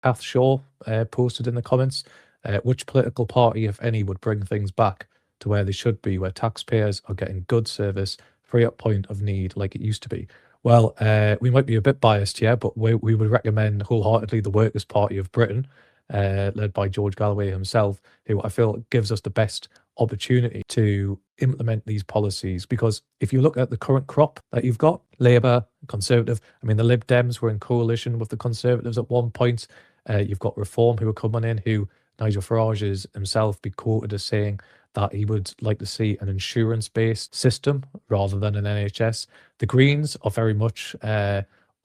Kath Shaw posted in the comments, which political party, if any, would bring things back to where they should be, where taxpayers are getting good service, free at point of need like it used to be? Well, we might be a bit biased here, but we would recommend wholeheartedly the Workers' Party of Britain, led by George Galloway himself, who I feel gives us the best opportunity to implement these policies. Because if you look at the current crop that you've got, Labour, Conservative, I mean, the Lib Dems were in coalition with the Conservatives at one point. You've got Reform who are coming in, who Nigel Farage is himself be quoted as saying that he would like to see an insurance-based system rather than an NHS. The Greens are very much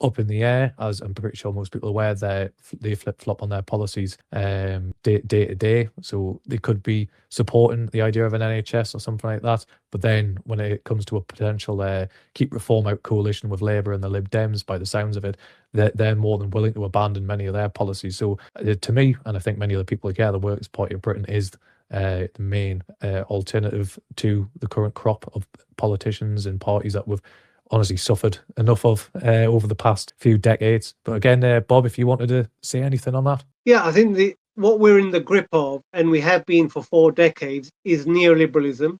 up in the air, as I'm pretty sure most people are aware. They flip-flop on their policies day to day. So they could be supporting the idea of an NHS or something like that. But then when it comes to a potential Keep Reform Out coalition with Labour and the Lib Dems, by the sounds of it, they're more than willing to abandon many of their policies. So to me, and I think many of the people here, the Workers' Party of Britain is the main alternative to the current crop of politicians and parties that we've honestly suffered enough of over the past few decades. But again, Bob, if you wanted to say anything on that. Yeah, I think what we're in the grip of, and we have been for 4 decades, is neoliberalism.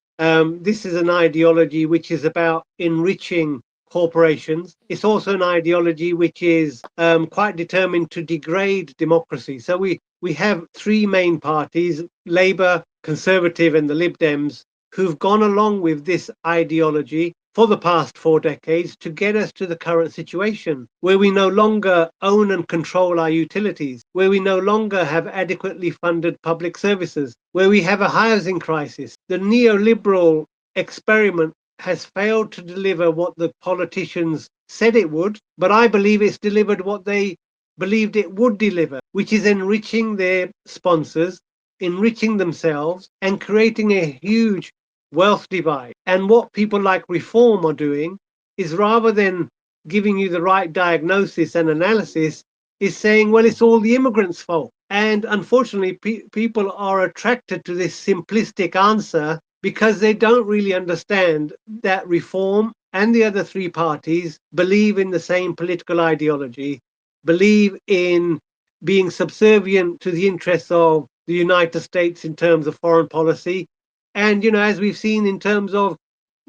This is an ideology which is about enriching corporations. It's also an ideology which is quite determined to degrade democracy. So we have 3 main parties, Labour, Conservative, and the Lib Dems, who've gone along with this ideology for the past 4 decades to get us to the current situation where we no longer own and control our utilities, where we no longer have adequately funded public services, where we have a housing crisis. The neoliberal experiment has failed to deliver what the politicians said it would, but I believe it's delivered what they believed it would deliver, which is enriching their sponsors, enriching themselves, and creating a huge wealth divide. And what people like Reform are doing is, rather than giving you the right diagnosis and analysis, is saying, well, it's all the immigrants' fault. And unfortunately, people are attracted to this simplistic answer because they don't really understand that Reform and the other 3 parties believe in the same political ideology, believe in being subservient to the interests of the United States in terms of foreign policy. And, as we've seen in terms of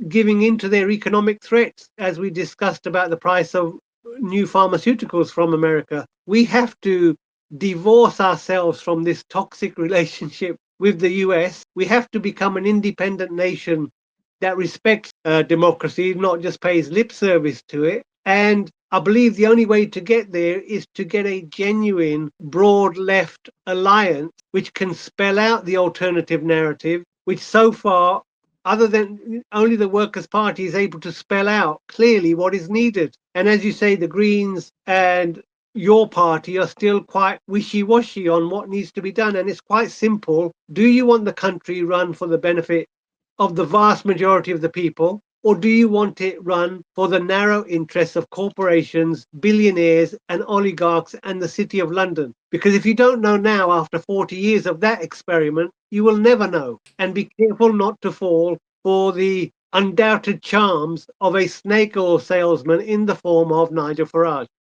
giving into their economic threats, as we discussed about the price of new pharmaceuticals from America, we have to divorce ourselves from this toxic relationship with the US. We have to become an independent nation that respects democracy, not just pays lip service to it. And I believe the only way to get there is to get a genuine broad left alliance which can spell out the alternative narrative, which so far, other than only the Workers' Party, is able to spell out clearly what is needed. And as you say, the Greens and your party are still quite wishy-washy on what needs to be done. And it's quite simple. Do you want the country run for the benefit of the vast majority of the people, or do you want it run for the narrow interests of corporations, billionaires, and oligarchs and the City of London? Because if you don't know now, after 40 years of that experiment, you will never know. And be careful not to fall for the undoubted charms of a snake oil salesman in the form of Nigel Farage.